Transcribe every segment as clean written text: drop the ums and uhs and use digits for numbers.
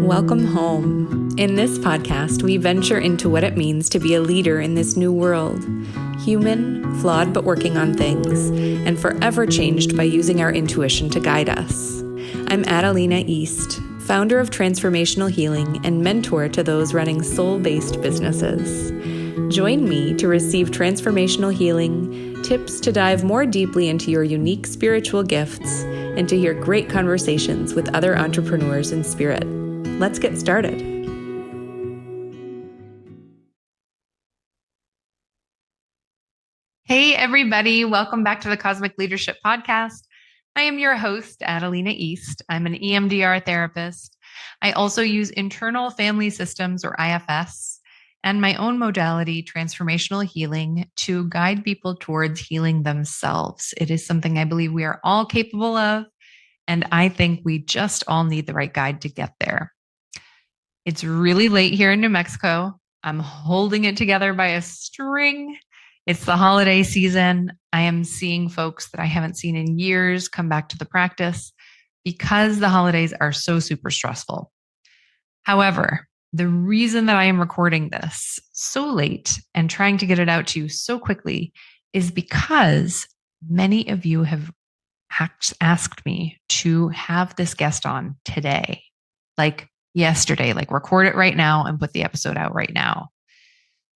Welcome home. In this podcast, we venture into what it means to be a leader in this new world. Human, flawed but working on things, and forever changed by using our intuition to guide us. I'm Adelina East, founder of Transformational Healing and mentor to those running soul-based businesses. Join me to receive transformational healing, tips to dive more deeply into your unique spiritual gifts, and to hear great conversations with other entrepreneurs in spirit. Let's get started. Hey, everybody. Welcome back to the Cosmic Leadership Podcast. I am your host, Adelina East. I'm an EMDR therapist. I also use internal family systems, or IFS, and my own modality, transformational healing, to guide people towards healing themselves. It is something I believe we are all capable of, and I think we just all need the right guide to get there. It's really late here in New Mexico. I'm holding it together by a string. It's the holiday season. I am seeing folks that I haven't seen in years come back to the practice because the holidays are so super stressful. However, the reason that I am recording this so late and trying to get it out to you so quickly is because many of you have asked me to have this guest on today, like yesterday, like record it right now and put the episode out right now.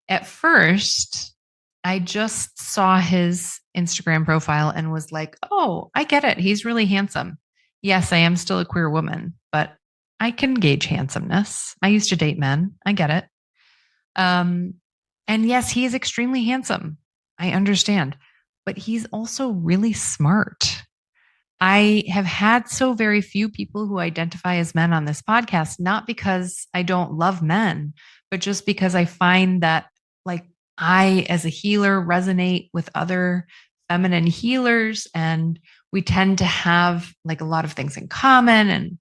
At first, I just saw his Instagram profile and was like, oh, I get it. He's really handsome. Yes, I am still a queer woman, but I can gauge handsomeness. I used to date men. I get it. And yes, he is extremely handsome. I understand, but he's also really smart. I have had so very few people who identify as men on this podcast, not because I don't love men, but just because I find that I, as a healer, resonate with other feminine healers, and we tend to have a lot of things in common and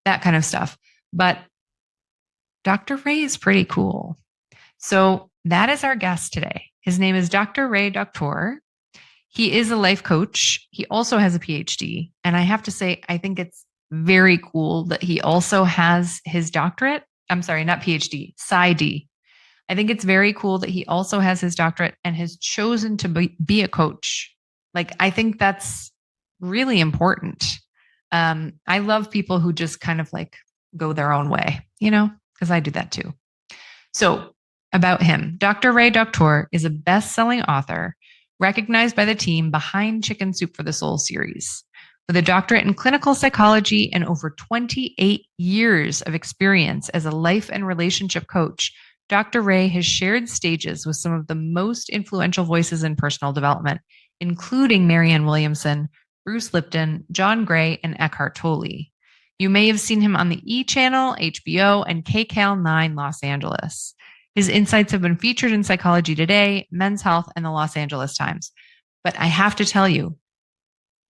that kind of stuff. But Dr. Ray is pretty cool. So that is our guest today. His name is Dr. Ray Doktor. He is a life coach. He also has a PhD. And I have to say, I think it's very cool that he also has his doctorate. I'm sorry, not PhD, PsyD. I think it's very cool that he also has his doctorate and has chosen to be a coach. I think that's really important. I love people who just kind of go their own way, because I do that too. So about him, Dr. Ray Doktor is a best-selling author recognized by the team behind Chicken Soup for the Soul series. With a doctorate in clinical psychology and over 28 years of experience as a life and relationship coach, Dr. Ray has shared stages with some of the most influential voices in personal development, including Marianne Williamson, Bruce Lipton, John Gray, and Eckhart Tolle. You may have seen him on the E! Channel, HBO, and KCAL 9 Los Angeles. His insights have been featured in Psychology Today, Men's Health, and the Los Angeles Times. But I have to tell you,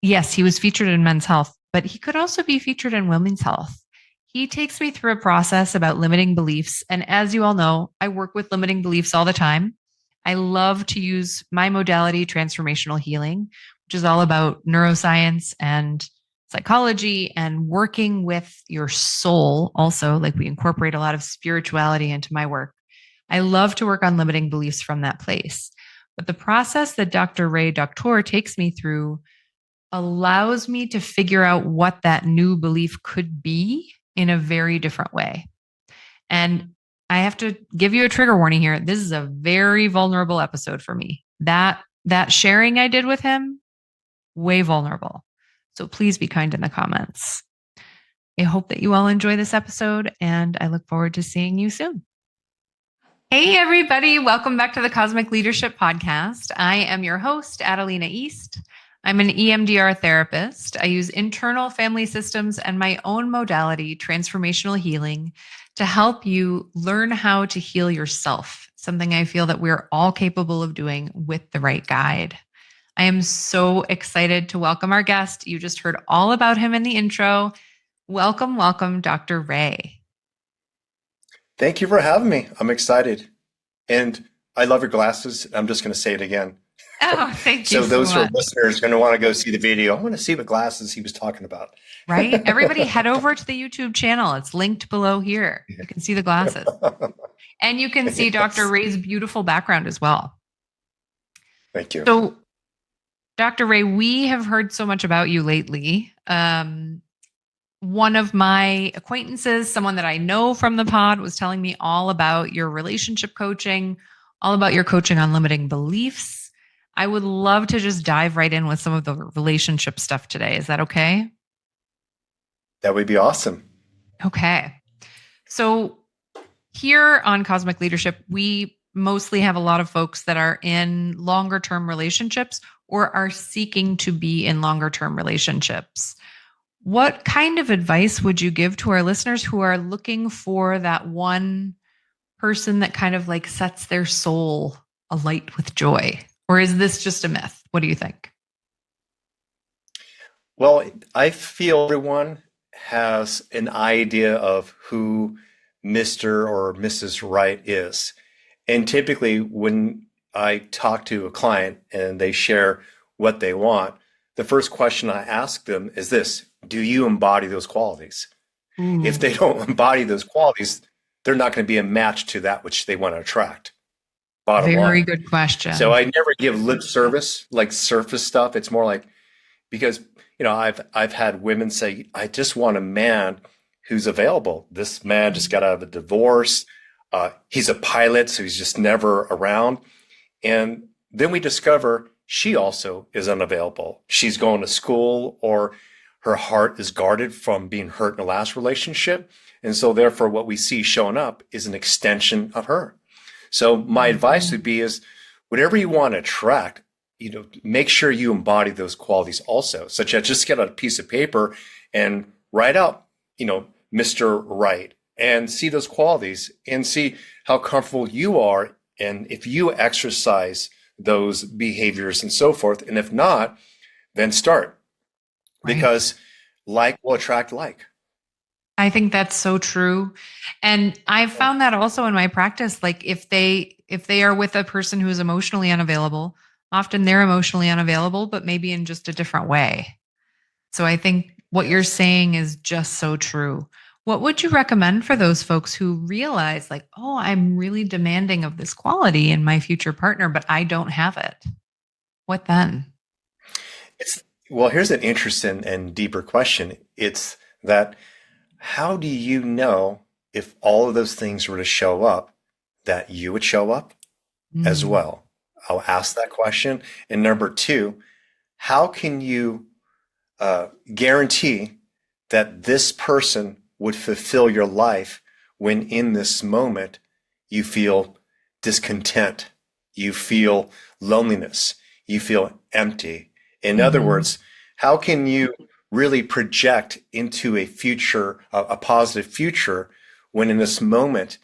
yes, he was featured in Men's Health, but he could also be featured in Women's Health. He takes me through a process about limiting beliefs. And as you all know, I work with limiting beliefs all the time. I love to use my modality, transformational healing, which is all about neuroscience and psychology and working with your soul. Also, we incorporate a lot of spirituality into my work. I love to work on limiting beliefs from that place. But the process that Dr. Ray Doktor takes me through allows me to figure out what that new belief could be in a very different way. And I have to give you a trigger warning here. This is a very vulnerable episode for me. That sharing I did with him, way vulnerable. So please be kind in the comments. I hope that you all enjoy this episode, and I look forward to seeing you soon. Hey, everybody. Welcome back to the Cosmic Leadership Podcast. I am your host, Adelina East. I'm an EMDR therapist. I use internal family systems and my own modality, transformational healing, to help you learn how to heal yourself, something I feel that we're all capable of doing with the right guide. I am so excited to welcome our guest. You just heard all about him in the intro. Welcome, welcome, Dr. Ray. Thank you for having me. I'm excited. And I love your glasses. I'm just going to say it again. Oh, thank you So so those who are much. listeners are going to want to go see the video. I want to see what glasses he was talking about. Right? Everybody head over to the YouTube channel. It's linked below here. You can see the glasses. And you can see Dr. Yes. Ray's beautiful background as well. Thank you. So, Dr. Ray, we have heard so much about you lately. One of my acquaintances, someone that I know from the pod, was telling me all about your relationship coaching, all about your coaching on limiting beliefs. I would love to just dive right in with some of the relationship stuff today. Is that okay? That would be awesome. Okay. So, here on Cosmic Leadership, we mostly have a lot of folks that are in longer term relationships or are seeking to be in longer term relationships. What kind of advice would you give to our listeners who are looking for that one person that kind of like sets their soul alight with joy? Or is this just a myth? What do you think? Well, I feel everyone has an idea of who Mr. or Mrs. Right is. And typically, when I talk to a client and they share what they want, the first question I ask them is this: do you embody those qualities? If they Ooh, don't embody those qualities, they're not going to be a match to that which they want to attract. Bottom very line. good So question. I never give lip service, like surface stuff. It's more like, because I've had women say, I just want a man who's available. This man just got out of a divorce. He's a pilot, so he's just never around. And then we discover she also is unavailable. She's going to school, or her heart is guarded from being hurt in the last relationship. And so therefore what we see showing up is an extension of her. So my advice would be is, whatever you want to attract, make sure you embody those qualities also, such as just get a piece of paper and write out, Mr. Right, and see those qualities and see how comfortable you are. And if you exercise those behaviors and so forth, and if not, then start, Right. because like will attract like. I think that's so true. And I've found that also in my practice. Like if they are with a person who is emotionally unavailable, often they're emotionally unavailable, but maybe in just a different way. So I think what you're Yes. saying is just so true. What would you recommend for those folks who realize, like, oh, I'm really demanding of this quality in my future partner, but I don't have it? What then? It's Well, here's an interesting and deeper question. It's that, how do you know if all of those things were to show up, that you would show up as Mm, well? I'll ask that question. And number two, how can you guarantee that this person would fulfill your life when in this moment you feel discontent, you feel loneliness, you feel empty? In other mhm. words, how can you really project into a future, a positive future, when in this moment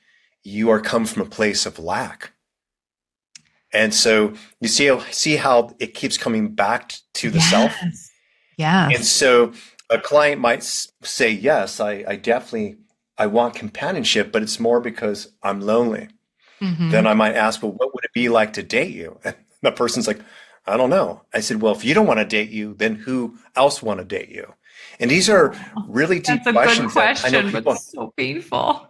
you are come from a place of lack? And so you see how it keeps coming back to the self. Yes. And Yes. so a client might say, yes, I definitely, I want companionship, but it's more because I'm lonely. Then Hmm. I might ask, well, what would it be like to date you? And the person's like, I don't know. I said, well, if you don't want to date you, then who else want to date you? And these are Oh, really that's deep a good questions that I know question, but people, so painful.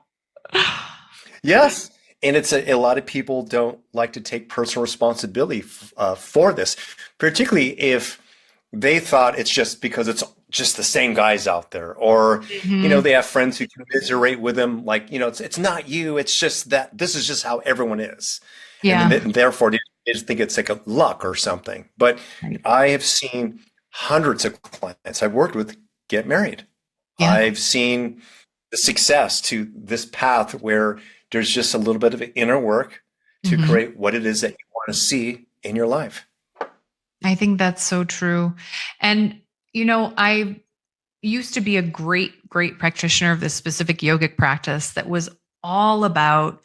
yes. And it's a lot of people don't like to take personal responsibility for this, particularly if they thought it's just because it's just the same guys out there, or Hmm. they have friends who commiserate with them, like, it's not you, it's just that this is just how everyone is, and then Yeah. and therefore they just think it's like a luck or something. But Right. I have seen hundreds of clients I've worked with get married. Yeah. I've seen the success to this path where there's just a little bit of inner work to Hmm. create what it is that you want to see in your life. I think that's so true. And, I used to be a great, great practitioner of this specific yogic practice that was all about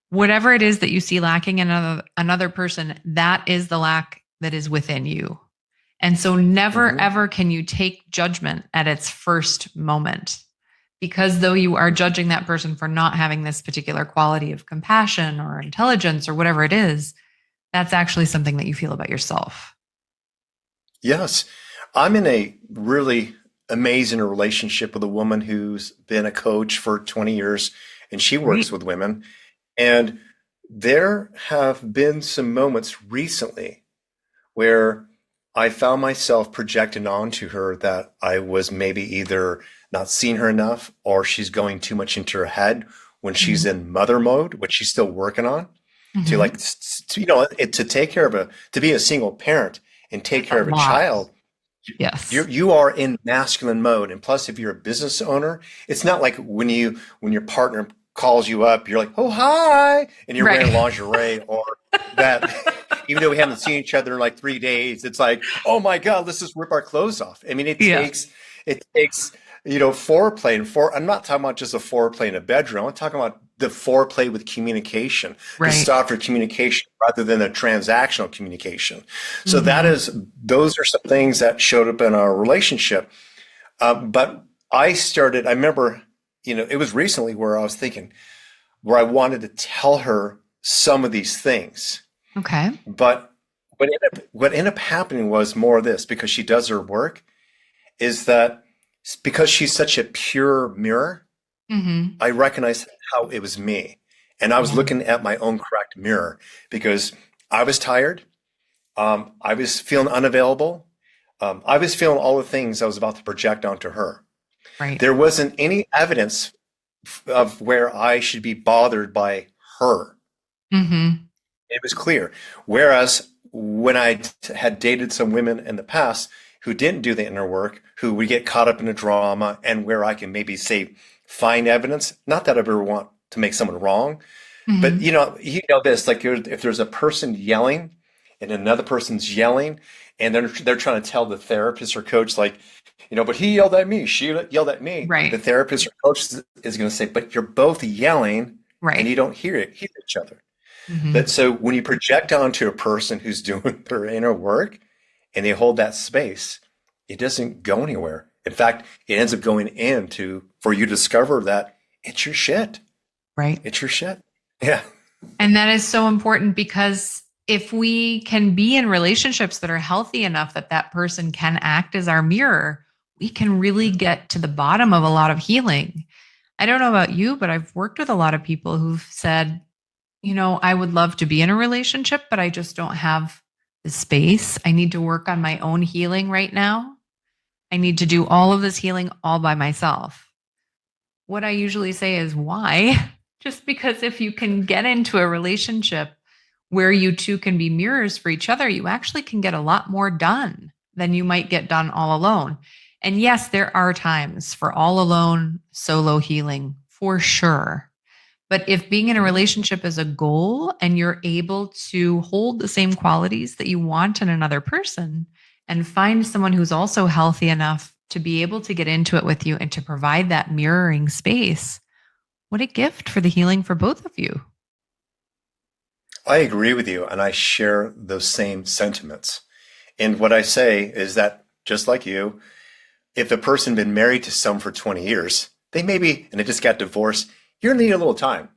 whatever it is that you see lacking in another person, that is the lack that is within you. And so never Hmm. ever can you take judgment at its first moment. Because though you are judging that person for not having this particular quality of compassion or intelligence or whatever it is, That's actually something that you feel about yourself. Yes. I'm in a really amazing relationship with a woman who's been a coach for 20 years and she works Great. with women. And there have been some moments recently where I found myself projecting onto her that I was maybe either not seeing her enough or she's going too much into her head when she's Hmm. in mother mode, which she's still working on to Hmm. like, to take care of to be a single parent and take That's a care of a lot. child. Yes. You are in masculine mode, and plus, if you're a business owner, it's not like when your partner calls you up, you're like, "Oh hi," and you're wearing Right. lingerie, or that. Even though we haven't seen each other in like 3 days, it's like, "Oh my God, let's just rip our clothes off." I mean, Yeah. it takes foreplay and I'm not talking about just a foreplay in a bedroom. I'm talking about the foreplay with communication, the Right. softer communication rather than the transactional communication. So Hmm. those are some things that showed up in our relationship. But I remember, it was recently where I was thinking, where I wanted to tell her some of these things. Okay. But what ended up happening was more of this because she does her work is that because she's such a pure mirror, Hmm. I recognized how it was me. And I was Yeah. looking at my own cracked mirror because I was tired. I was feeling unavailable. I was feeling all the things I was about to project onto her. Right. There wasn't any evidence of where I should be bothered by her. Hmm. It was clear. Whereas when had dated some women in the past who didn't do the inner work, who would get caught up in a drama, and where I can maybe say, find evidence, not that I ever want to make someone wrong, but Hmm. this, like if there's a person yelling and another person's yelling, and they're trying to tell the therapist or coach, like, but he yelled at me, she yelled at me. The Right. therapist or coach is going to say, but you're both yelling and Right. you don't hear each other. But Hmm. so when you project onto a person who's doing their inner work and they hold that space, it doesn't go anywhere. In fact, it ends up going into for you to discover that it's your shit. Right. It's your shit. Yeah. And that is so important because if we can be in relationships that are healthy enough that that person can act as our mirror, we can really get to the bottom of a lot of healing. I don't know about you, but I've worked with a lot of people who've said, I would love to be in a relationship, but I just don't have the space. I need to work on my own healing right now. I need to do all of this healing all by myself. What I usually say is, why? Just because if you can get into a relationship where you two can be mirrors for each other, you actually can get a lot more done than you might get done all alone. And yes, there are times for all alone solo healing for sure. But if being in a relationship is a goal and you're able to hold the same qualities that you want in another person and find someone who's also healthy enough to be able to get into it with you and to provide that mirroring space, what a gift for the healing for both of you. I agree with you, and I share those same sentiments. And what I say is that, just like you, if the person been married to someone for 20 years, and they just got divorced, you're gonna need a little time.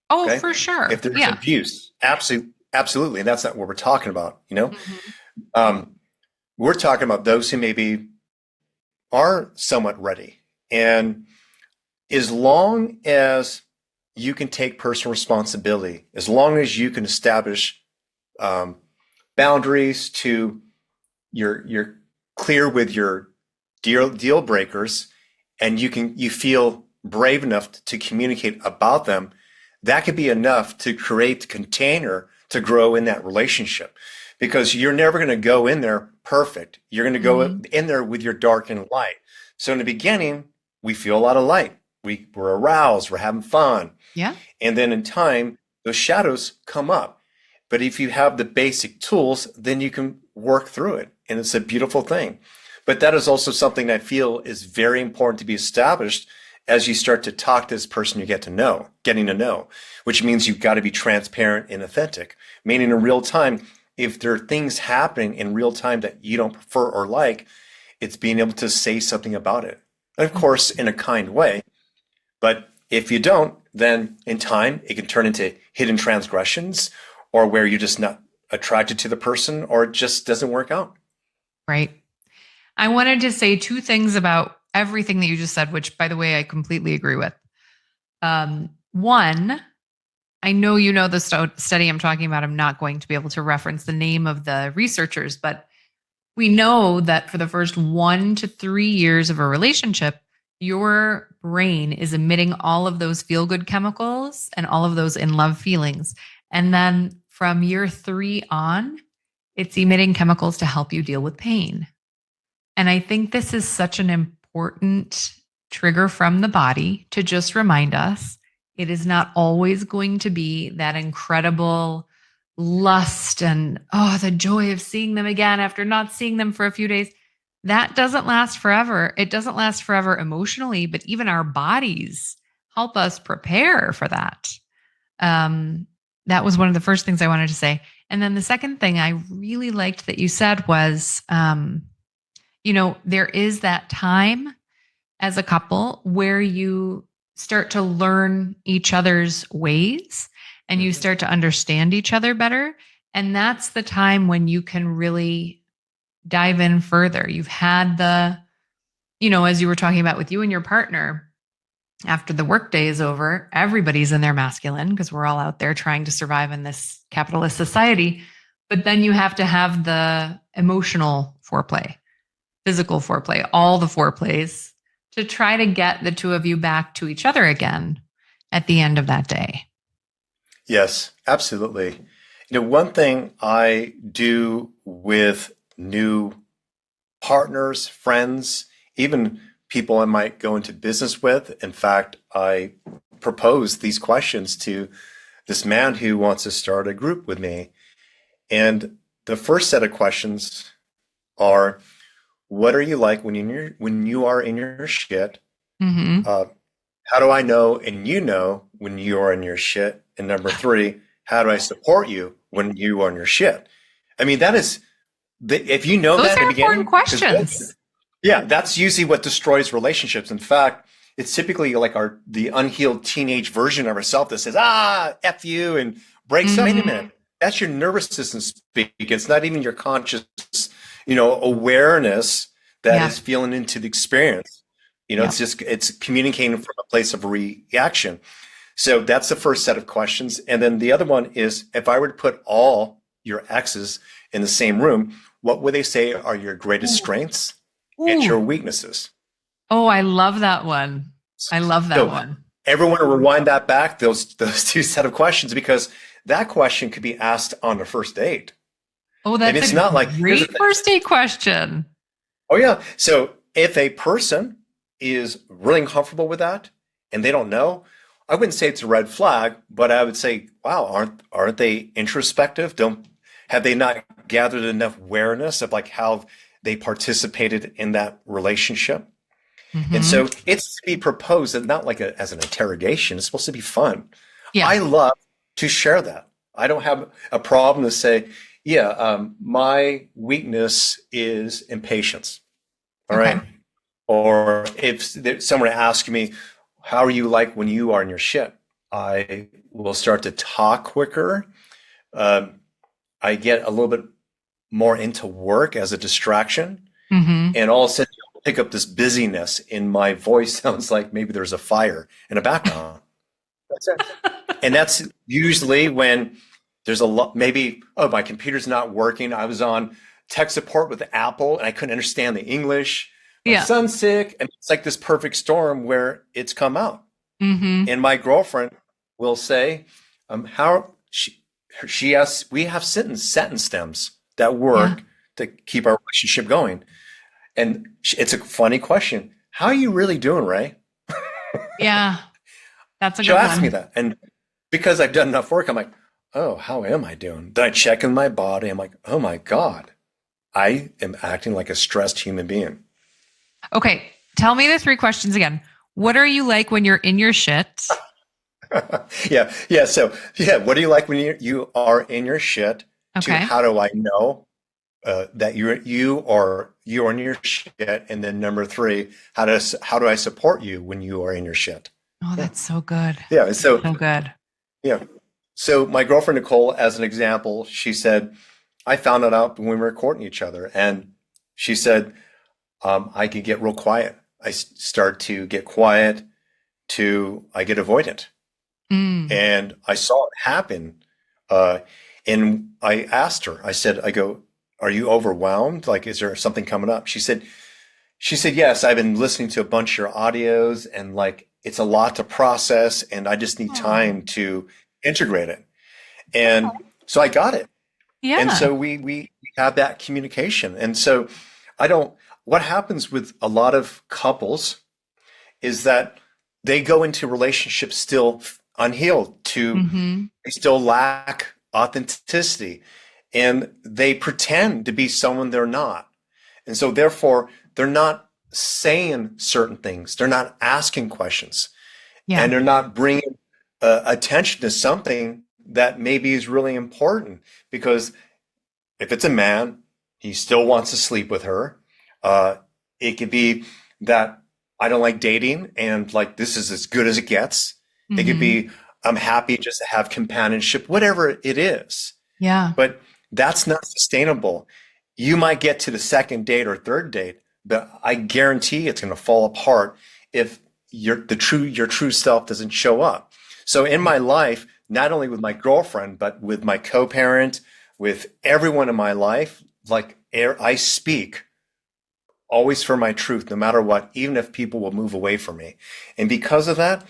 Oh, Okay. for If sure. there's Yeah. abuse, absolutely. And that's not what we're talking about. Mhm. Um, we're talking about those who maybe are somewhat ready. And as long as you can take personal responsibility, as long as you can establish um, boundaries to you're clear with your deal breakers, and you feel brave enough to communicate about them, that could be enough to create the container to grow in that relationship. Because you're never going to go in there perfect. You're going to go Mhm. in there with your dark and light. So in the beginning, we feel a lot of light. We're aroused. We're having fun. Yeah. And then in time, those shadows come up. But if you have the basic tools, then you can work through it. And it's a beautiful thing. But that is also something I feel is very important to be established as you start to talk to this person getting to know, which means you've got to be transparent and authentic, meaning in real time, if there are things happening in real time that you don't prefer or like, it's being able to say something about it. And of course, in a kind way, but if you don't, then in time, it can turn into hidden transgressions or where you're just not attracted to the person or it just doesn't work out. Right. I wanted to say two things about everything that you just said, which, by the way, I completely agree with. One, I know you know the study I'm talking about. I'm not going to be able to reference the name of the researchers, but we know that for the first 1 to 3 years of a relationship, your brain is emitting all of those feel good chemicals and all of those in love feelings. And then from year 3 on, it's emitting chemicals to help you deal with pain. And I think this is such an important trigger from the body to just remind us it is not always going to be that incredible lust and, oh, the joy of seeing them again after not seeing them for a few days. That doesn't last forever. It doesn't last forever emotionally, but even our bodies help us prepare for that. That was one of the first things I wanted to say. And then the second thing I really liked that you said was, there is that time as a couple where you start to learn each other's ways and you start to understand each other better. And that's the time when you can really dive in further. You've had as you were talking about with you and your partner, after the workday is over, everybody's in their masculine because we're all out there trying to survive in this capitalist society. But then you have to have the emotional foreplay, physical foreplay, all the foreplays to try to get the two of you back to each other again at the end of that day. Yes, absolutely. One thing I do with new partners, friends, even people I might go into business with. In fact, I propose these questions to this man who wants to start a group with me. And the first set of questions are, what are you like when you are in your shit? Mm-hmm. How do I know and you know when you are in your shit? And number 3, how do I support you when you are in your shit? I mean, that is, if you know Those that are in the beginning, important questions. yeah, that's usually what destroys relationships. In fact, it's typically like the unhealed teenage version of ourselves that says, F you, and breaks up. Wait a minute. That's your nervous system speak. It's not even your conscious, awareness that is feeling into the experience. It's communicating from a place of reaction. So that's the first set of questions. And then the other one is, if I were to put all your exes in the same room, what would they say are your greatest strengths and your weaknesses? Oh, I love that one. I love that one. Everyone will rewind that back, those two set of questions, because that question could be asked on the first date. Oh, that's great first date question. Oh, yeah. So if a person is really uncomfortable with that and they don't know, I wouldn't say it's a red flag, but I would say, wow, aren't they introspective? Have they not gathered enough awareness of like how they participated in that relationship? Mm-hmm. And so it's to be proposed and not like as an interrogation. It's supposed to be fun. Yeah. I love to share that. I don't have a problem to say, my weakness is impatience. All right. Or if someone asks me, how are you like when you are in your shit? I will start to talk quicker. I get a little bit more into work as a distraction. Mm-hmm. And all of a sudden, I'll pick up this busyness in my voice. Sounds like maybe there's a fire in the background. That's it. And that's usually when there's a lot, maybe, my computer's not working. I was on tech support with Apple and I couldn't understand the English. My son's sick. And it's like this perfect storm where it's come out. Mm-hmm. And my girlfriend will say, we have sentence stems that work to keep our relationship going. And it's a funny question. How are you really doing, Ray? Yeah, that's a good one. She'll ask me that. And because I've done enough work, I'm like, oh, how am I doing? Then I check in my body. I'm like, oh my God, I am acting like a stressed human being. Okay. Tell me the 3 questions again. What are you like when you're in your shit? Yeah. So, what do you like when you are in your shit? Okay. To how do I know that you are in your shit? And then number 3, how do I support you when you are in your shit? Oh, that's so good. Yeah. So good. Yeah. So my girlfriend Nicole, as an example, she said, I found it out when we were courting each other, and she said, I could get real quiet. Start to get quiet to I get avoidant. Mm. And I saw it happen. Uh, and I asked her, I go, are you overwhelmed? Like, is there something coming up? She said, yes, I've been listening to a bunch of your audios and like, it's a lot to process and I just need Oh, time to integrate it. And so I got it. And yeah. so we have that communication. And so what happens with a lot of couples is that they go into relationships still unhealed Hmm. they still lack authenticity and they pretend to be someone they're not. And so therefore they're not saying certain things. They're not asking questions Yeah. and they're not bringing attention to something that maybe is really important because if it's a man, he still wants to sleep with her. Uh, it could be that I don't like dating and like this is as good as it gets. It could Hmm. be I'm happy just to have companionship, whatever it is. Yeah. But that's not sustainable. You might get to the second date or third date, but I guarantee it's going to fall apart if your true self doesn't show up. So in my life, not only with my girlfriend, but with my co-parent, with everyone in my life, like I speak always for my truth, no matter what, even if people will move away from me. And because of that,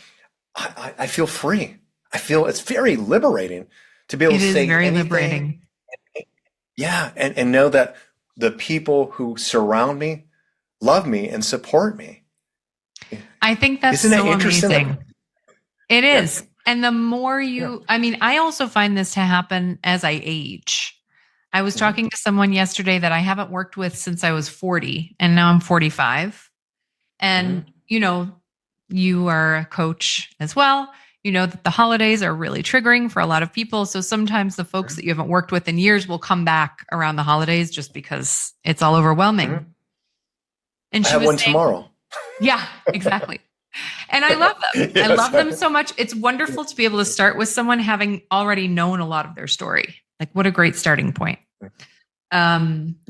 I feel free. I feel it's very liberating to be able It to is say very anything. liberating. Yeah. And know that the people who surround me love me and support me. I think that's Isn't that so interesting? Like, amazing. It yeah, is. And the more yeah. I mean, I also find this to happen as I age. I was Hmm. talking to someone yesterday that I haven't worked with since I was 40, and now I'm 45. Hmm. And, you are a coach as well. You know that the holidays are really triggering for a lot of people. So sometimes the folks that you haven't worked with in years will come back around the holidays just because it's all overwhelming. Hmm. And I she have was one saying, tomorrow. yeah, exactly. And I love them. I Yes. love them so much. It's wonderful to be able to start with someone having already known a lot of their story. Like, what a great starting point. Yeah.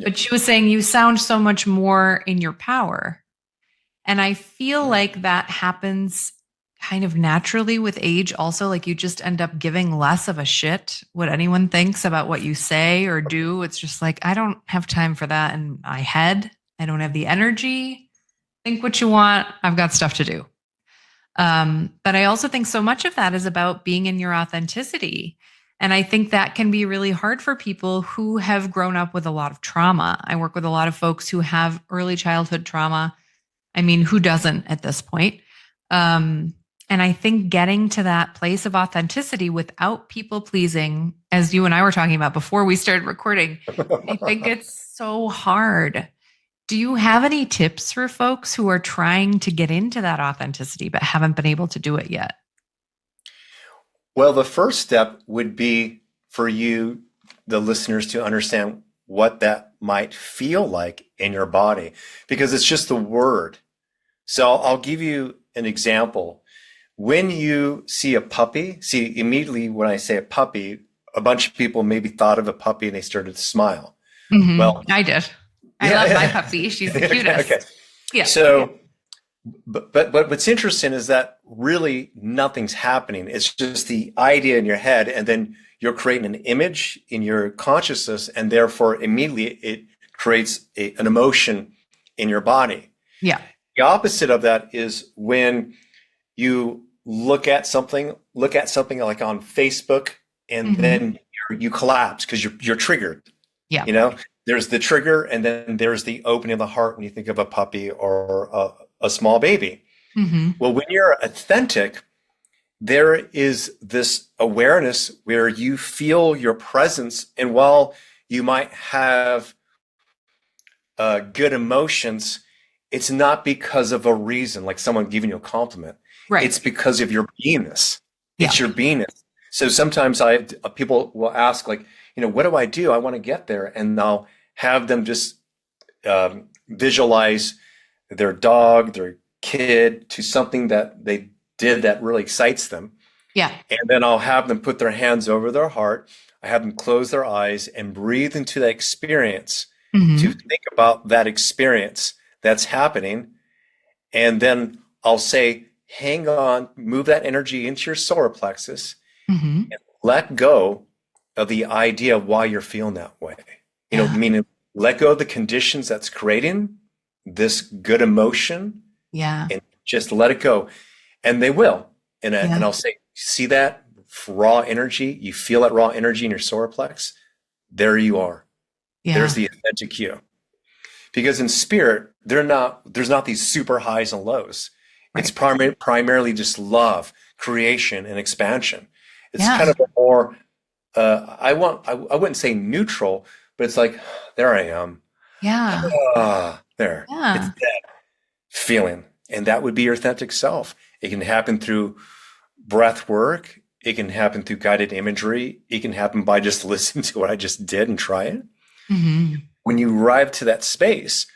But she was saying, you sound so much more in your power. And I feel Yeah. like that happens kind of naturally with age, also. Like, you just end up giving less of a shit what anyone thinks about what you say or do. It's just like, I don't have time for that in my head. I don't have the energy. Think what you want. I've got stuff to do. But I also think so much of that is about being in your authenticity. And I think that can be really hard for people who have grown up with a lot of trauma. I work with a lot of folks who have early childhood trauma. I mean, who doesn't at this point? Um, and I think getting to that place of authenticity without people pleasing, as you and I were talking about before we started recording, I think it's so hard. Do you have any tips for folks who are trying to get into that authenticity but haven't been able to do it yet? Well, the first step would be for you, the listeners, to understand what that might feel like in your body, because it's just the word. So I'll give you an example. When you see a puppy, see immediately when I say a puppy, a bunch of people maybe thought of a puppy and they started to smile. Well, I did. I yeah, love my yeah. puppy. She's the Okay, okay. cutest. Yeah. So, but what's interesting is that really nothing's happening. It's just the idea in your head, and then you're creating an image in your consciousness, and therefore immediately it creates an emotion in your body. Yeah. The opposite of that is when you look at something like on Facebook, and Hmm. then you collapse because you're triggered. Yeah. You know, there's the trigger, and then there's the opening of the heart when you think of a puppy or a small baby. Hmm. Well, when you're authentic, there is this awareness where you feel your presence, and while you might have good emotions, it's not because of a reason, like someone giving you a compliment. Right. It's because of your beingness. Yeah. It's your beingness. So sometimes people will ask, like, what do I do? I want to get there, and I'll have them just visualize their dog, their kid, to something that they did that really excites them, Yeah. And then I'll have them put their hands over their heart. I have them close their eyes and breathe into that experience, to Hmm. think about that experience that's happening. And then I'll say, hang on, move that energy into your solar plexus, Hmm. let go of the idea of why you're feeling that way. Yeah. Meaning let go of the conditions that's creating this good emotion Yeah. and just let it go. And they will. And Yeah. I'll say, see that raw energy? You feel that raw energy in your solar plex? There you are. There's Yeah. the authentic you. Because in spirit, there's not these super highs and lows. It's Right. primarily just love, creation, and expansion. It's Yeah. kind of a more I wouldn't say neutral, but it's like, there I am. Yeah. There. It's Yeah. that feeling. And that would be your authentic self. It can happen through breath work. It can happen through guided imagery. It can happen by just listening to what I just did and try it. Hmm. When you arrive to that space,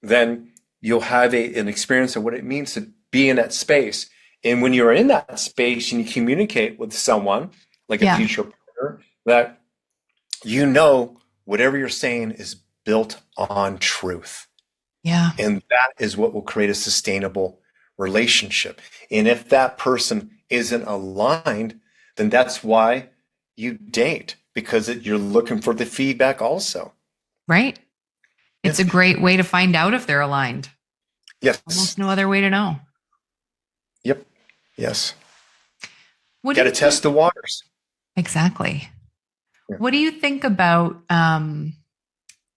then you'll have an experience of what it means to be in that space. And when you're in that space and you communicate with someone, like a Yeah. future partner, that you know whatever you're saying is built on truth. Yeah. And that is what will create a sustainable relationship. And if that person isn't aligned, then that's why you date, because you're looking for the feedback also. Right. Yeah. It's a great way to find out if they're aligned. Yes. Almost no other way to know. Yep. Yes. What do Got to you think? test the waters. Exactly. Yeah. What do you think about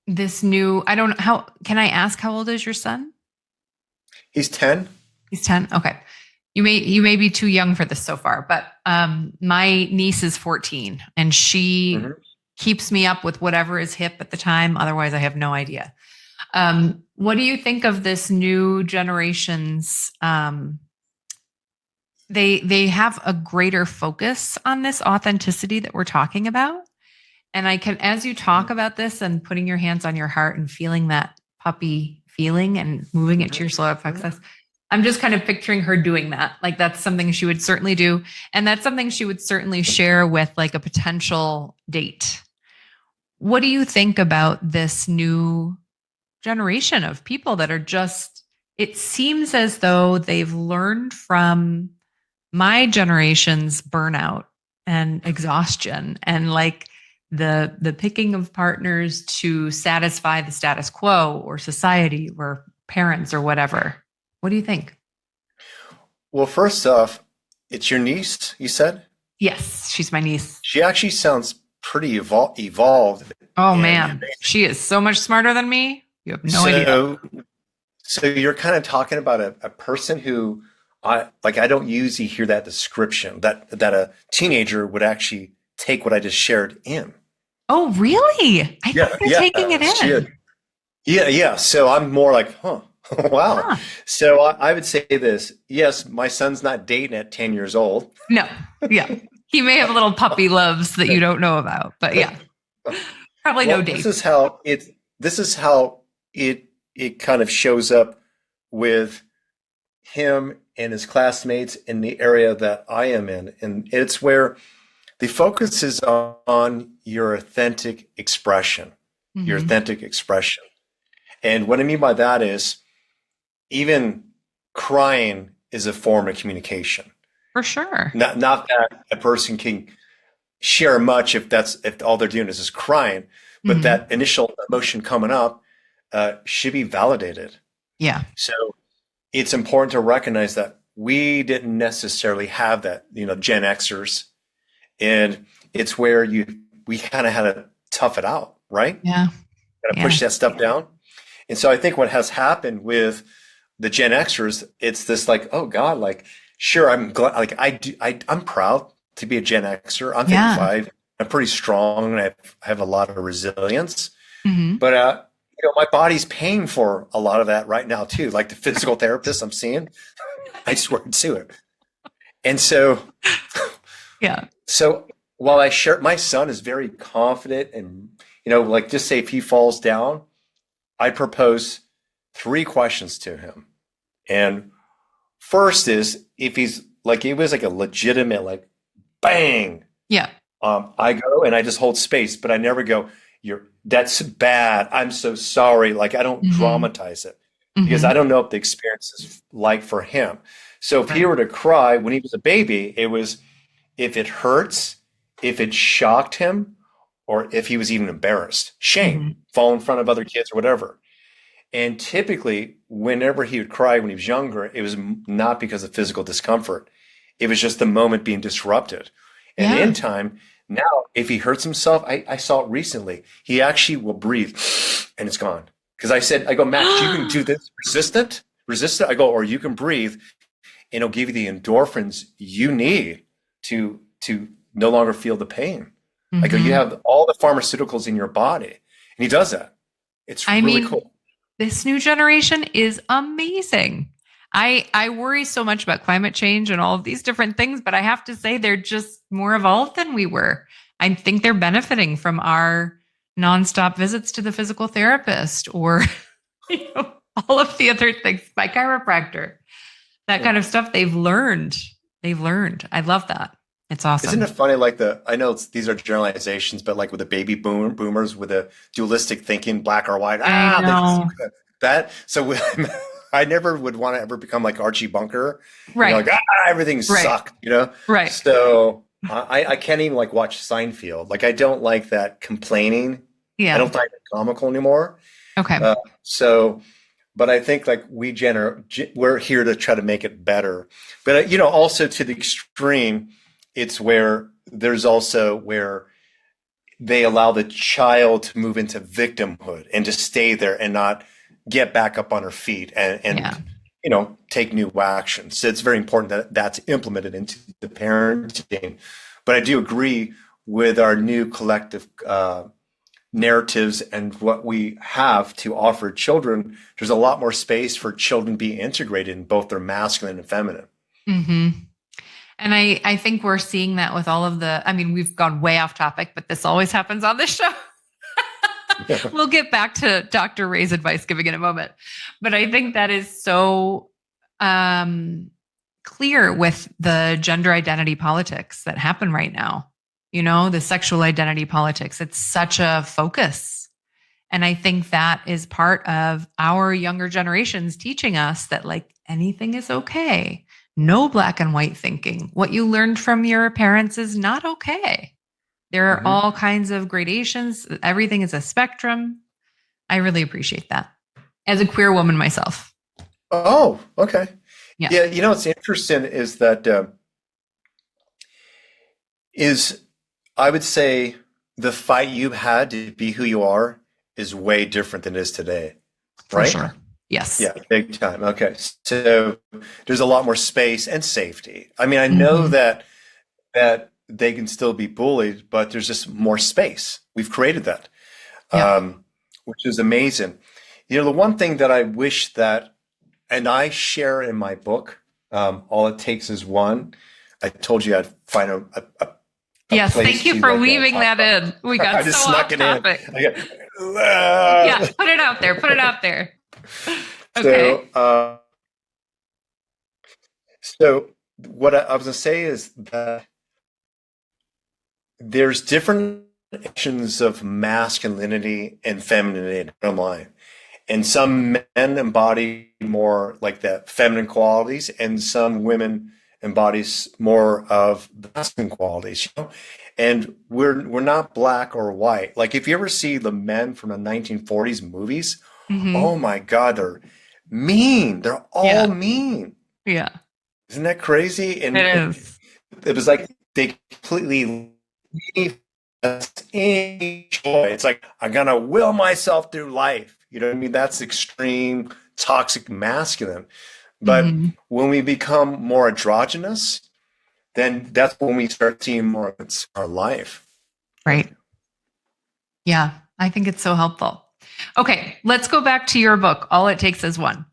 this new? I don't know how. Can I ask how old is your son? He's 10. He's 10. Okay. You may be too young for this so far, but my niece is 14 and she Mhm. keeps me up with whatever is hip at the time. Otherwise, I have no idea. What do you think of this new generation's they have a greater focus on this authenticity that we're talking about. And I can, as you talk about this and putting your hands on your heart and feeling that puppy feeling and moving it to your solar plexus, I'm just kind of picturing her doing that. Like that's something she would certainly do. And that's something she would certainly share with like a potential date. What do you think about this new generation of people that are just, it seems as though they've learned from my generation's burnout and exhaustion and like the picking of partners to satisfy the status quo or society or parents or whatever. What do you think? Well, first off, it's your niece, you said? Yes, she's my niece. She actually sounds pretty evolved. Oh And man, she is so much smarter than me. You have no idea. so, so you're kind of talking about a person who I don't usually hear that description that a teenager would actually take what I just shared in. Oh, really? I think Yeah, they're taking yeah, it in. yeah. So I'm more like, huh, wow. Huh. So I would say this. Yes, my son's not dating at 10 years old. No. Yeah. He may have little puppy loves that you don't know about, but yeah, probably no Well, dates. this is how it kind of shows up with him and his classmates in the area that I am in. And it's where the focus is on your authentic expression, your Hmm. authentic expression. And what I mean by that is even crying is a form of communication. For sure. Not that a person can share much if all they're doing is just crying, but Hmm. that initial emotion coming up should be validated. Yeah. So it's important to recognize that we didn't necessarily have that, Gen Xers, and it's where we kind of had to tough it out, right? Yeah. Got to Yeah. push that stuff down. And so I think what has happened with the Gen Xers, it's this like, oh God, like, sure, I'm glad, like I'm proud to be a Gen Xer. I'm Yeah. 55. I'm pretty strong and I have a lot of resilience. Hmm. But my body's paying for a lot of that right now too. Like the physical therapist I'm seeing, I swear to it. And Yeah. so while I share, my son is very confident and, like just say if he falls down, I propose 3 questions to him. And first is if he's like, it was like a legitimate, like bang. Yeah. I go and I just hold space, but I never go, that's bad. I'm so sorry. Like I don't Hmm. dramatize it because I Hmm. don't know what the experience is like for him. So if he Right. were to cry when he was a baby, it was if it hurts, if it shocked him, or if he was even embarrassed, shame, Hmm. fall in front of other kids or whatever. And typically, whenever he would cry when he was younger, it was not because of physical discomfort. It was just the moment being disrupted. And Yeah. in time, now, if he hurts himself, I saw it recently. He actually will breathe and it's gone. Because I go, Max, you can do this resist it. I go, or you can breathe and it'll give you the endorphins you need to no longer feel the pain. I go, you Hmm. have all the pharmaceuticals in your body. And he does that. It's I really mean, cool. this new generation is amazing. I worry so much about climate change and all of these different things, but I have to say they're just more evolved than we were. I think they're benefiting from our nonstop visits to the physical therapist or all of the other things, my chiropractor, that Yeah. kind of stuff they've learned. They've learned. I love that. It's Isn't it awesome. funny? I know these are generalizations, but like with the boomers with the dualistic thinking, black or white, I that's know. that. So I never would want to ever become like Archie Bunker and go Right. like, everything Right. sucked. Right. So I can't even like watch Seinfeld. Like I don't like that complaining. I Yeah. don't find it comical anymore. Okay. Uh, so, but I think like we're here to try to make it better. But also to the extreme, it's where there's also where they allow the child to move into victimhood and to stay there and not get back up on her feet Yeah. and take new action. So it's very important that that's implemented into the parenting. But I do agree with our new collective narratives and what we have to offer children. There's a lot more space for children to be integrated in both their masculine and feminine. Hmm. And I think we're seeing that with all of I mean, we've gone way off topic, but this always happens on this show. We'll get back to Dr. Ray's advice giving in a moment. But I think that is so um, clear with the gender identity politics that happen right now. The sexual identity politics. It's such a focus. And I think that is part of our younger generations teaching us that like anything is okay. No black and white thinking. What you learned from your parents is not okay. There are Mhm. all kinds of gradations. Everything is a spectrum. I really appreciate that as a queer woman myself. Oh, okay. Yeah. Yeah, what's interesting is that is I would say the fight you had to be who you are is way different than it is today, For right? sure. Yes. Yeah, big time. Okay. So there's a lot more space and safety. I mean, I know Hmm. that they can still be bullied, but there's just more space. We've created that, Yeah. which is amazing. The one thing that I wish that, and I share in my book, All It Takes Is One. I told you I'd find a Yes. Thank place you to for like weaving talk that about. in. We got I so just snuck off it in. topic. I got, Yeah. Put it out there. Put it out there. Okay. so, so what I was gonna say is that there's different actions of masculinity and femininity online. And some men embody more like the feminine qualities, and some women embodies more of the masculine qualities. And we're not black or white. Like if you ever see the men from the 1940s movies, oh Hmm. my God, they're mean. They're all Yeah. mean. Yeah. Isn't that crazy? It And is. it was like they completely leave us any joy. It's like I'm gonna will myself through life. You know what I mean? That's extreme toxic masculine. But Hmm. when we become more androgynous, then that's when we start seeing more of our life. Right. Yeah. I think it's so helpful. Okay. Let's go back to your book. All It Takes Is One.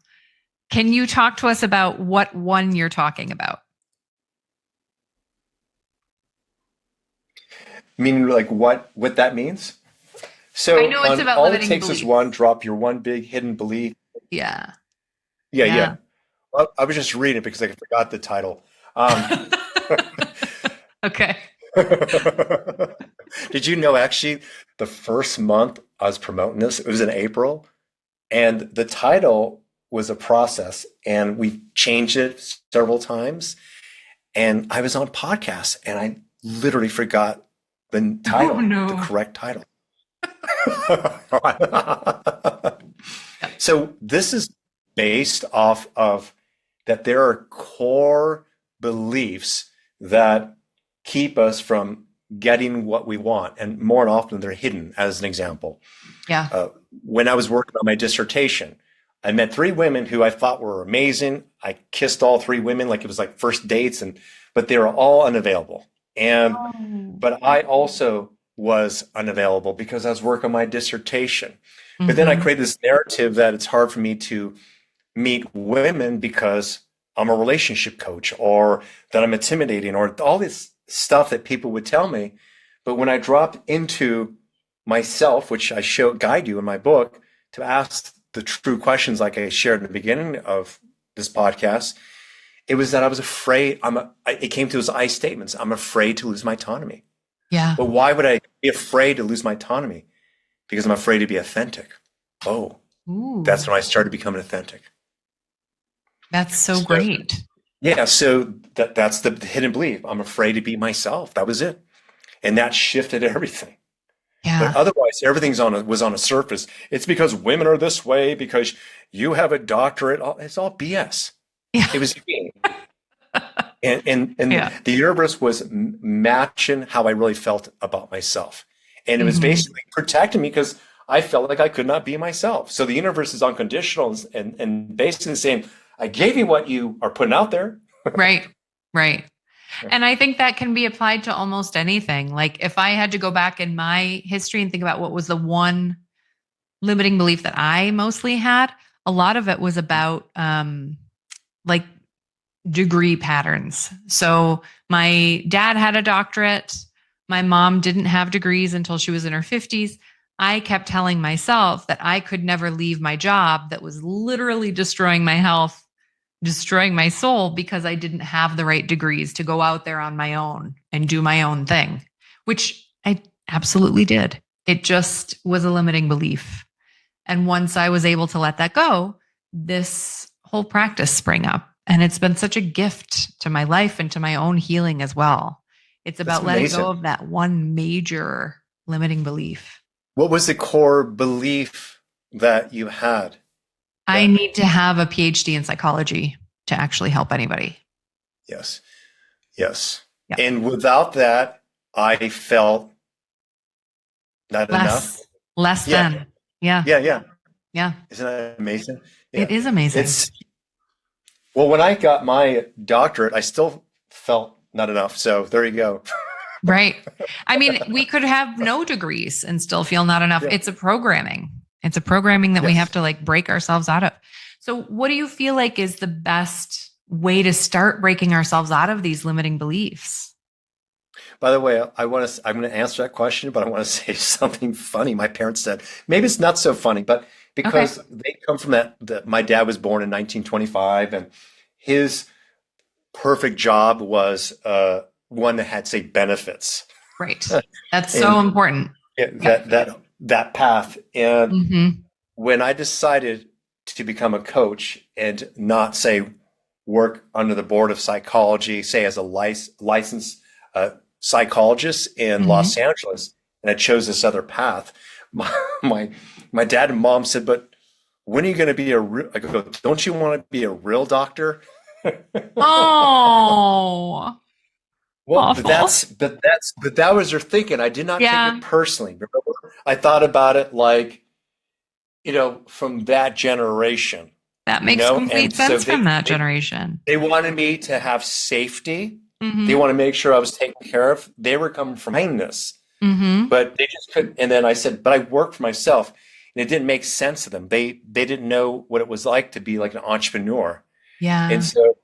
Can you talk to us about what one you're talking about? Meaning like what that means. I So know it's on about all it limiting takes is one, beliefs. drop your one big hidden belief. Yeah. Yeah, yeah. Yeah. Well, I was just reading it because I forgot the title. Um, Okay. Did you know actually the first month I was promoting this, it was in April, and the title was a process, and we changed it several times. And I was on podcasts, and I literally forgot the Oh title, the no. correct title. So this is based off of that there are core beliefs that keep us from getting what we want, and more often they're hidden. As an example, Yeah. uh, when I was working on my dissertation, I met three women who I thought were amazing. I kissed all three women like it was like first dates, and but they were all unavailable. And Oh. but I also was unavailable because I was working on my dissertation. But then I Hmm. created this narrative that it's hard for me to meet women because I'm a relationship coach, or that I'm intimidating, or all this stuff that people would tell me. But when I dropped into myself, which I show guide you in my book, to ask the true questions like I shared in the beginning of this podcast, it was that I was afraid. It came to those I statements. I'm afraid to lose my autonomy. Yeah. But why would I be afraid to lose my autonomy? Because I'm afraid to be authentic. Oh, that's Ooh, when I started becoming authentic. that's so So great. yeah, so that's the hidden belief. I'm afraid to be myself. That was it, and that shifted everything. But Yeah. otherwise, everything's was on a surface. It's because women are this way, because you have a doctorate. It's all BS. Yeah. It was me. And Yeah. the universe was matching how I really felt about myself. And it was Hmm. basically protecting me because I felt like I could not be myself. So the universe is unconditional, and basically saying, I gave you what you are putting out there. Right. Right. And I think that can be applied to almost anything. Like if I had to go back in my history and think about what was the one limiting belief that I mostly had, a lot of it was about like degree patterns. So my dad had a doctorate. My mom didn't have degrees until she was in her 50s. I kept telling myself that I could never leave my job that was literally destroying my health, destroying my soul because I didn't have the right degrees to go out there on my own and do my own thing, which I absolutely did. It just was a limiting belief. And once I was able to let that go, this whole practice sprang up. And it's been such a gift to my life and to my own healing as well. It's That's about letting go amazing. of that one major limiting belief. What was the core belief that you had? I That need to have a PhD in psychology to actually help anybody. yes, yes. Yeah. And without that, I felt not enough. Less Yeah, than. Yeah. yeah. Yeah. Isn't that amazing? It Yeah. is amazing. It's well, when I got my doctorate, I still felt not enough. So there you go. Right. I mean, we could have no degrees and still feel not enough. Yeah. It's a programming. It's a programming that we have Yes. to like break ourselves out of. So, what do you feel like is the best way to start breaking ourselves out of these limiting beliefs? By the way, I'm going to answer that question, but I want to say something funny. My parents said, maybe it's not so funny, but Okay. because they come from that my dad was born in 1925, and his perfect job was one that had, say, benefits. Right. That's so And important. yeah, Yep. that path. And Hmm. when I decided to become a coach and not say work under the board of psychology, say as a licensed psychologist in Hmm. Los Angeles, and I chose this other path, my my, my dad and mom said, "But when are you going to be a real?" I go, "Don't you want to be a real doctor?" Oh, Well, awful. but that was their thinking. I did not take Yeah. it personally. Remember, I thought about it like, from that generation, That makes and complete so sense from that generation. they wanted me to have safety. They Hmm. want to make sure I was taken care of. They were coming from kindness, Hmm. but they just couldn't. And then I said, but I worked for myself, and it didn't make sense to them. They didn't know what it was like to be like an entrepreneur. And Yeah. so,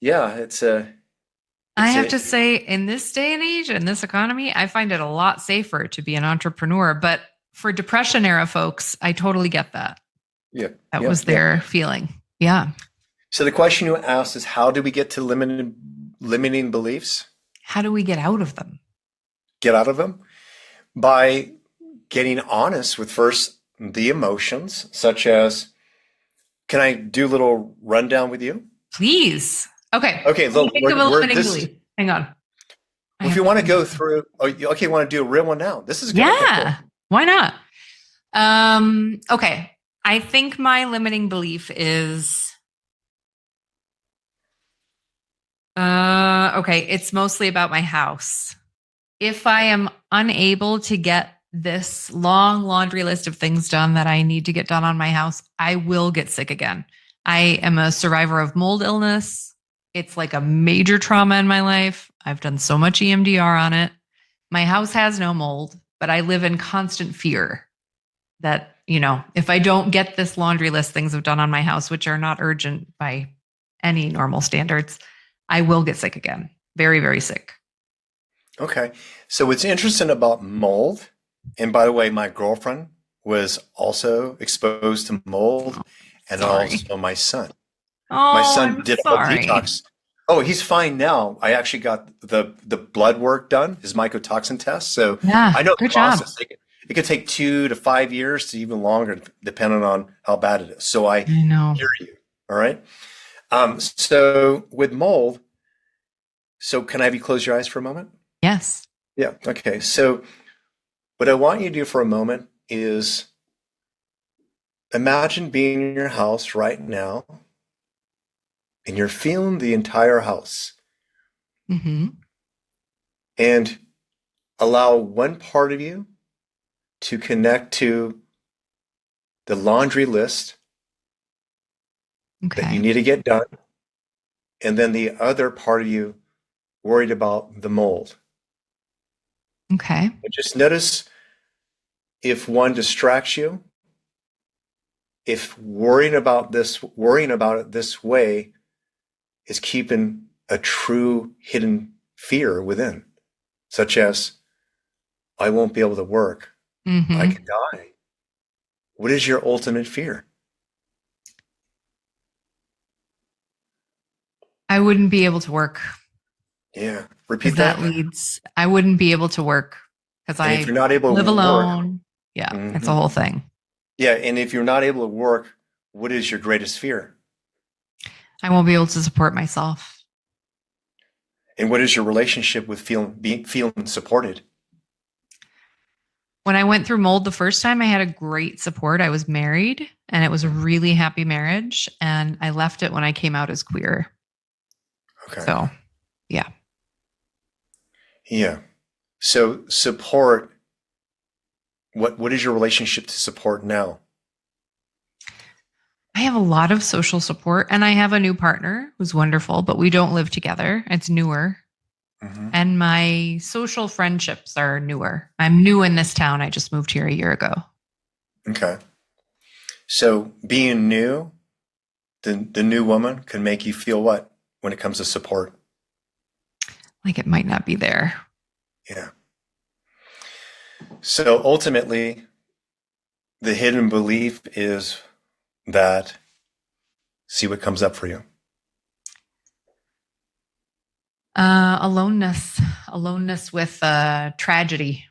yeah, I it's have a, to say, in this day and age, in this economy, I find it a lot safer to be an entrepreneur. But for depression era folks, I totally get that. yeah, That yeah, was yeah. their feeling. Yeah. So the question you asked is, how do we get to limiting beliefs? How do we get out of them? Get out of them by getting honest with first the emotions, such as, can I do a little rundown with you? Please. Okay. Okay, Let me look, think of a we're limiting this. belief. Hang on. I Well, if have you to want to think. go through, oh, okay, you want to do a real one now? This is good. Okay, cool. Yeah. Why not? Okay. I think my limiting belief is okay, it's mostly about my house. If I am unable to get this long laundry list of things done that I need to get done on my house, I will get sick again. I am a survivor of mold illness. It's like a major trauma in my life. I've done so much EMDR on it. My house has no mold, but I live in constant fear that, if I don't get this laundry list things I've done on my house, which are not urgent by any normal standards, I will get sick again. Very, very sick. Okay. So what's interesting about mold, and by the way, my girlfriend was also exposed to mold, and Sorry. also my son. My Oh, son I'm did a whole sorry. detox. Oh, he's fine now. I actually got the blood work done, his mycotoxin test. So Yeah, I know the good job. process. It could take 2 to 5 years to even longer, depending on how bad it is. So I I know. hear you. All right. So with mold, so can I have you close your eyes for a moment? Yes. Yeah. Okay. So what I want you to do for a moment is imagine being in your house right now and you're feeling the entire house Hmm. and allow one part of you to connect to the laundry list that you Okay. need to get done. And then the other part of you worried about the mold. Okay. And just notice if one distracts you, if worrying about it this way is keeping a true hidden fear within, such as, I won't be able to work. I Hmm. could die. What is your ultimate fear? I wouldn't be able to work Yeah. because Repeat that. I wouldn't be able to work because And if I you're not able to live work, alone. Yeah, it's a mhm. whole thing. Yeah. And if you're not able to work, what is your greatest fear? I won't be able to support myself. And what is your relationship with feeling supported? When I went through mold the first time, I had a great support. I was married and it was a really happy marriage. And I left it when I came out as queer. Okay. So, yeah. Yeah. So support, what is your relationship to support now? I have a lot of social support and I have a new partner who's wonderful, but we don't live together. It's newer. Hmm. And my social friendships are newer. I'm new in this town. I just moved here a year ago. Okay. So being new, the new woman can make you feel what when it comes to support? Like it might not be there. Yeah. So ultimately, the hidden belief is that, see what comes up for you. Aloneness with tragedy.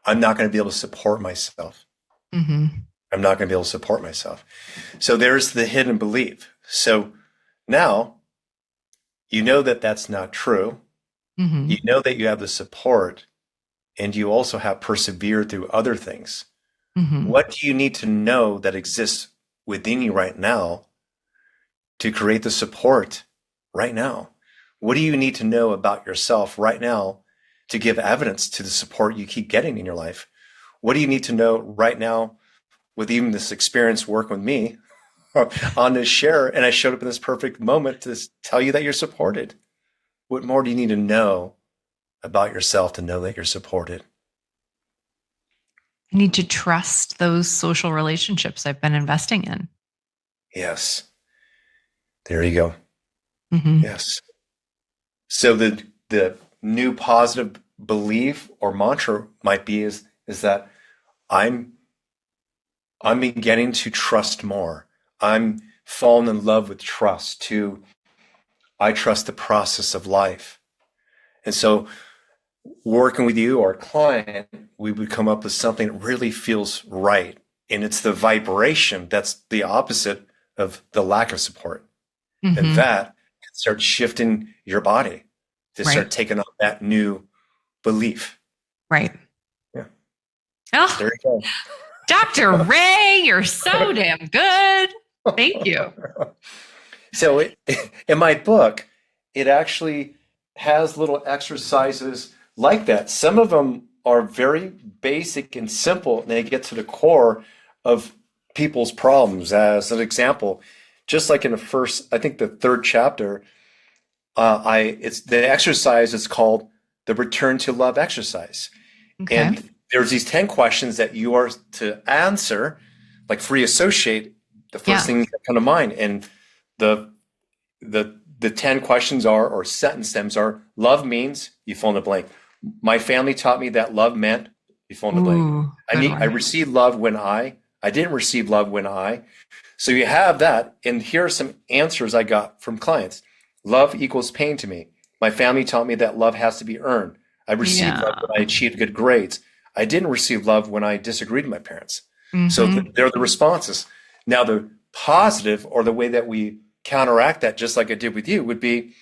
I'm not going to be able to support myself. Hmm. I'm not going to be able to support myself. So there's the hidden belief. So now you know that that's not true. You Hmm. know that you have the support and you also have persevered through other things. Hmm. What do you need to know that exists within you right now to create the support right now? What do you need to know about yourself right now to give evidence to the support you keep getting in your life? What do you need to know right now with even this experience working with me on this share? And I showed up in this perfect moment to tell you that you're supported. What more do you need to know about yourself to know that you're supported? I need to trust those social relationships I've been investing in. Yes. There you go. Hmm. Yes. So the new positive belief or mantra might be is that I'm I'm beginning to trust more. I'm falling in love with trust. To I trust the process of life. And so working with you or a client, we would come up with something that really feels right. And it's the vibration that's the opposite of the lack of support. And that can start shifting your body to start taking on that new belief. Right. Yeah. Oh, there you go. Dr. Ray, you're so damn good. Thank you. So in my book, it actually has little exercises like that. Some of them are very basic and simple, and they get to the core of people's problems. As an example, just like in the first, I think the third chapter, it's the exercise is called the Return to Love exercise. Okay. And there's these 10 questions that you are to answer, like free associate the first things that come to mind. And the 10 questions are, or sentence stems are, love means, you fill in the blank. My family taught me that love meant, you fill in the blank. I received love when I didn't receive love when I. So you have that. And here are some answers I got from clients. Love equals pain to me. My family taught me that love has to be earned. I received love when I achieved good grades. I didn't receive love when I disagreed with my parents. So they're the responses. Now the positive, or the way that we counteract that, just like I did with you, would be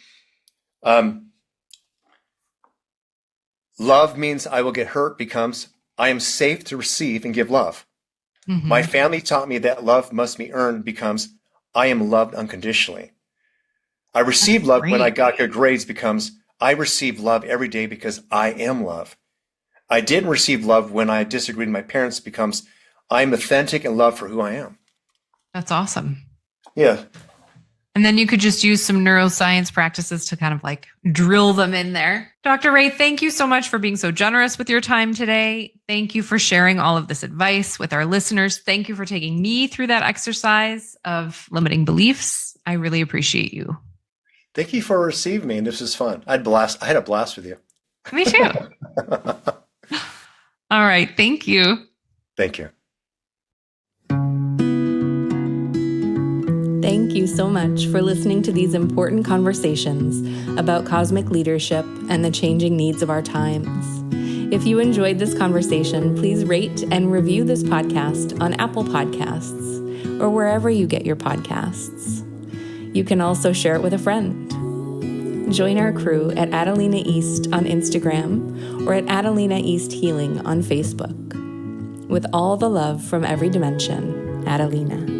love means I will get hurt becomes I am safe to receive and give love. My family taught me that love must be earned becomes I am loved unconditionally. I received love when I got good grades becomes I receive love every day because I am love. I didn't receive love when I disagreed with my parents becomes I'm authentic and loved for who I am. That's awesome. Yeah. And then you could just use some neuroscience practices to kind of like drill them in there. Dr. Ray, thank you so much for being so generous with your time today. Thank you for sharing all of this advice with our listeners. Thank you for taking me through that exercise of limiting beliefs. I really appreciate you. Thank you for receiving me. And this was fun. I had a blast with you. Me too. All right. Thank you. Thank you. Thank you so much for listening to these important conversations about cosmic leadership and the changing needs of our times. If you enjoyed this conversation, please rate and review this podcast on Apple Podcasts or wherever you get your podcasts. You can also share it with a friend. Join our crew at Adelina East on Instagram or at Adelina East Healing on Facebook. With all the love from every dimension, Adelina.